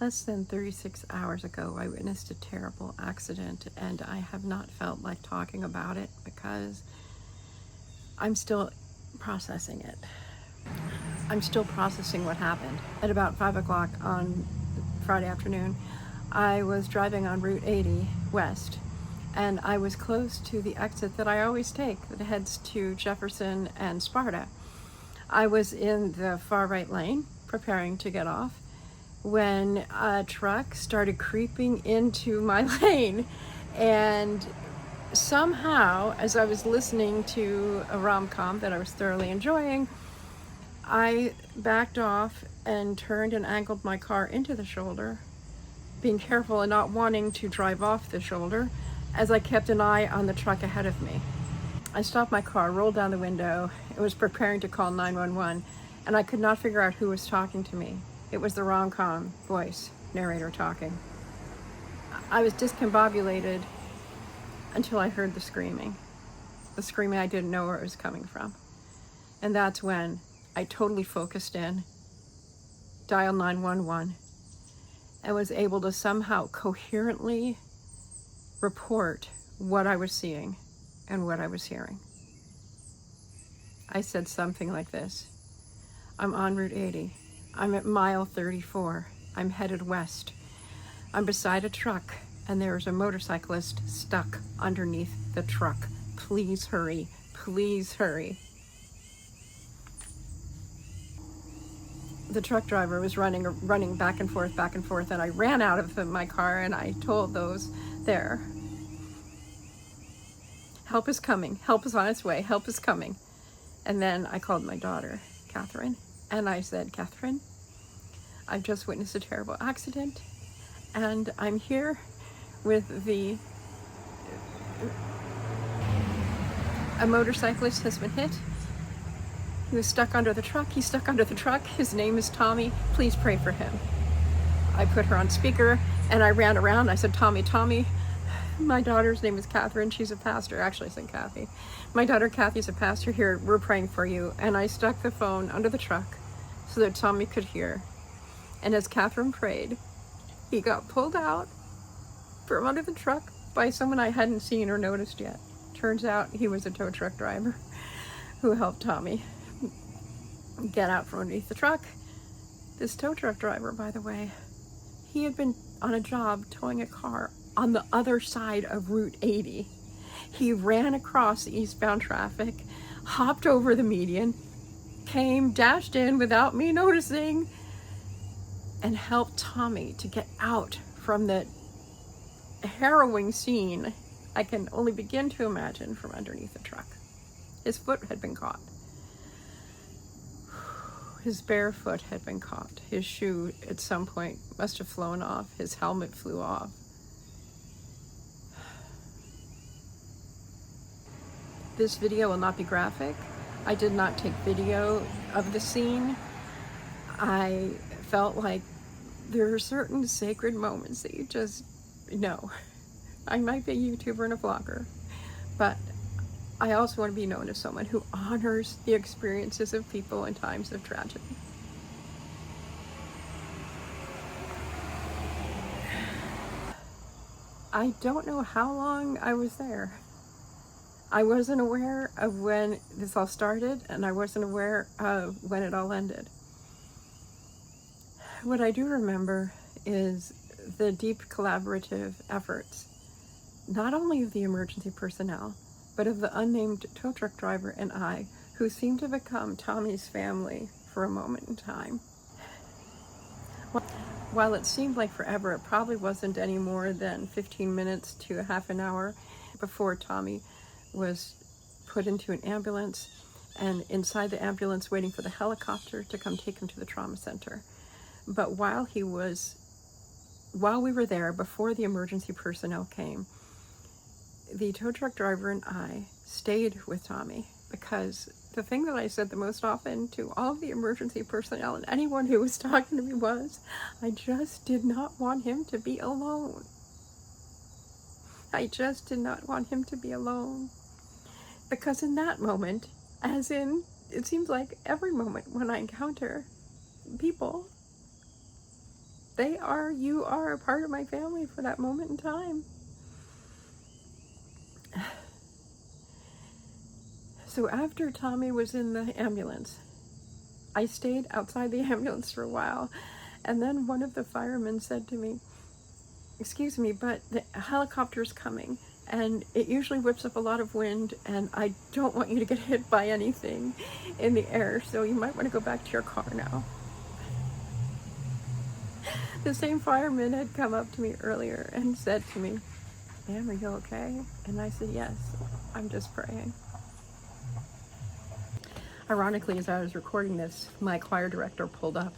Less than 36 hours ago, I witnessed a terrible accident, and I have not felt like talking about it because I'm still processing it. I'm still processing what happened. At about 5 o'clock on Friday afternoon, I was driving on Route 80 west, and I was close to the exit that I always take that heads to Jefferson and Sparta. I was in the far right lane, preparing to get off, when a truck started creeping into my lane, and somehow, as I was listening to a rom-com that I was thoroughly enjoying, I backed off and turned and angled my car into the shoulder, being careful and not wanting to drive off the shoulder, as I kept an eye on the truck ahead of me. I stopped my car, rolled down the window, and was preparing to call 911, and I could not figure out who was talking to me. It was the rom-com voice narrator talking. I was discombobulated until I heard the screaming. The screaming, I didn't know where it was coming from. And that's when I totally focused in, dialed 911, and was able to somehow coherently report what I was seeing and what I was hearing. I said something like this: I'm on Route 80. I'm at mile 34. I'm headed west. I'm beside a truck, and there is a motorcyclist stuck underneath the truck. Please hurry. Please hurry. The truck driver was running back and forth, and I ran out of my car, and I told those there, help is coming. Help is on its way. Help is coming. And then I called my daughter, Katherine, and I said, Katherine, I've just witnessed a terrible accident, and I'm here with a motorcyclist has been hit. He was stuck under the truck. He's stuck under the truck. His name is Tommy. Please pray for him. I put her on speaker, and I ran around. I said, Tommy, Tommy. My daughter's name is Katherine. She's a pastor. Actually, I said Kathy. My daughter Kathy's a pastor here. We're praying for you. And I stuck the phone under the truck so that Tommy could hear. And as Katherine prayed, he got pulled out from under the truck by someone I hadn't seen or noticed yet. Turns out he was a tow truck driver who helped Tommy get out from underneath the truck. This tow truck driver, by the way, he had been on a job towing a car on the other side of Route 80. He ran across the eastbound traffic, hopped over the median, dashed in without me noticing, and helped Tommy to get out from the harrowing scene I can only begin to imagine from underneath the truck. His foot had been caught. His bare foot had been caught. His shoe at some point must have flown off. His helmet flew off. This video will not be graphic. I did not take video of the scene. I felt like there are certain sacred moments that you just know. I might be a YouTuber and a vlogger, but I also want to be known as someone who honors the experiences of people in times of tragedy. I don't know how long I was there. I wasn't aware of when this all started, and I wasn't aware of when it all ended. What I do remember is the deep collaborative efforts, not only of the emergency personnel, but of the unnamed tow truck driver and I, who seemed to become Tommy's family for a moment in time. While it seemed like forever, it probably wasn't any more than 15 minutes to a half an hour before Tommy was put into an ambulance, and inside the ambulance waiting for the helicopter to come take him to the trauma center. But while we were there, before the emergency personnel came, the tow truck driver and I stayed with Tommy, because the thing that I said the most often to all of the emergency personnel and anyone who was talking to me was, I just did not want him to be alone. I just did not want him to be alone. Because in that moment, as in, it seems like every moment when I encounter people, You are a part of my family for that moment in time. So after Tommy was in the ambulance, I stayed outside the ambulance for a while, and then one of the firemen said to me, "Excuse me, but the helicopter's coming, and it usually whips up a lot of wind, and I don't want you to get hit by anything in the air, so you might want to go back to your car now." The same fireman had come up to me earlier and said to me, "Ma'am, are you okay?" And I said, "Yes, I'm just praying." Ironically, as I was recording this, my choir director pulled up.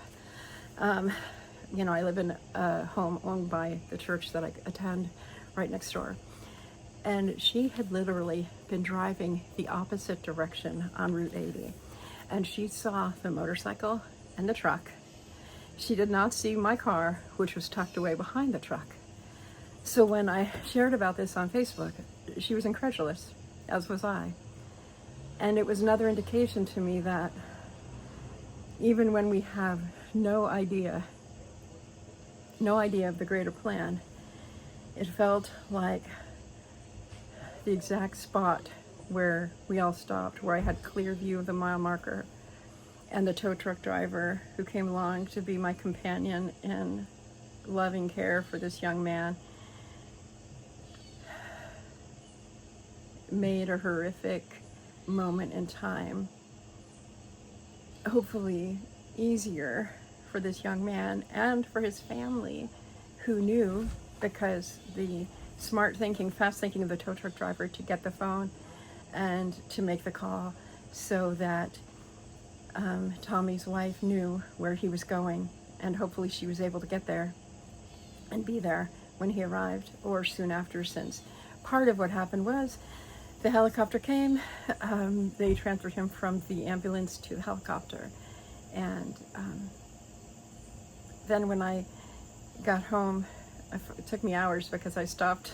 I live in a home owned by the church that I attend right next door. And she had literally been driving the opposite direction on Route 80. And she saw the motorcycle and the truck. She did not see my car, which was tucked away behind the truck. So when I shared about this on Facebook, she was incredulous, as was I. And it was another indication to me that even when we have no idea of the greater plan, it felt like the exact spot where we all stopped, where I had clear view of the mile marker, and the tow truck driver who came along to be my companion in loving care for this young man made a horrific moment in time hopefully easier for this young man and for his family, who knew, because the smart thinking, fast thinking of the tow truck driver to get the phone and to make the call so that Tommy's wife knew where he was going, and hopefully she was able to get there and be there when he arrived, or soon after, since part of what happened was the helicopter came, they transferred him from the ambulance to the helicopter. And then when I got home, it took me hours because I stopped.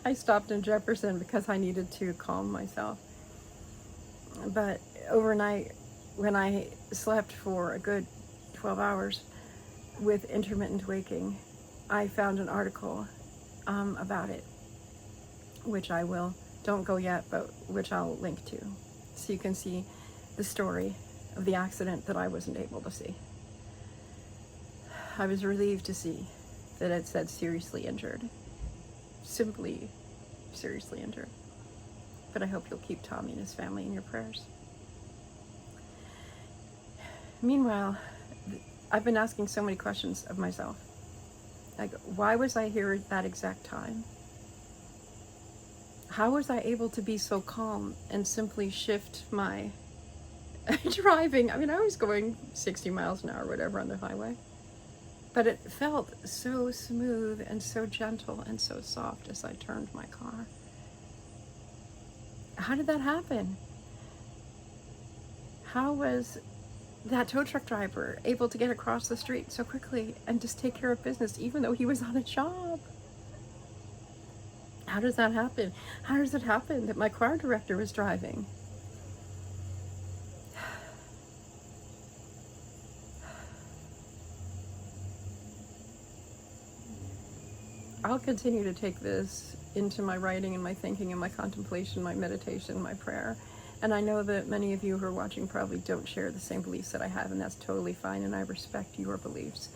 I stopped in Jefferson because I needed to calm myself. But overnight, when I slept for a good 12 hours with intermittent waking, I found an article about it, which I will, don't go yet, but which I'll link to, so you can see the story of the accident that I wasn't able to see. I was relieved to see that it said seriously injured. Simply seriously injured. But I hope you'll keep Tommy and his family in your prayers. Meanwhile, I've been asking so many questions of myself. Like, why was I here at that exact time? How was I able to be so calm and simply shift my driving? I mean, I was going 60 miles an hour, whatever, on the highway. But it felt so smooth and so gentle and so soft as I turned my car. How did that happen? How was that tow truck driver able to get across the street so quickly and just take care of business, even though he was on a job? How does that happen? How does it happen that my choir director was driving? I'll continue to take this into my writing and my thinking and my contemplation, my meditation, my prayer. And I know that many of you who are watching probably don't share the same beliefs that I have, and that's totally fine, and I respect your beliefs.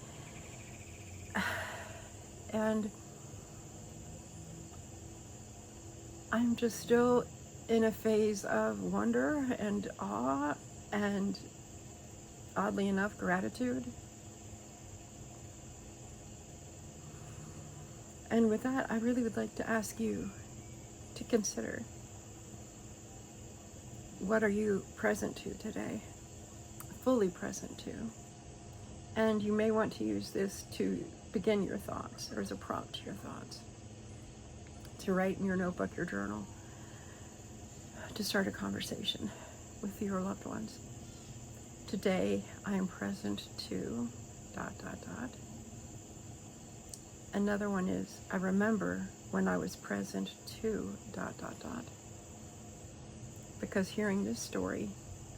And I'm just still in a phase of wonder and awe and, oddly enough, gratitude. And with that, I really would like to ask you to consider, what are you present to today? Fully present to. And you may want to use this to begin your thoughts, or as a prompt to your thoughts. To write in your notebook, your journal, to start a conversation with your loved ones. Today, I am present to ... Another one is, I remember when I was present to ... Because hearing this story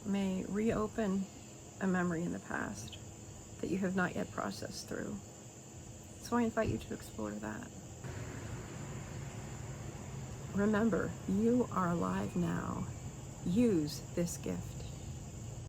may reopen a memory in the past that you have not yet processed through. So I invite you to explore that. Remember, you are alive now. Use this gift.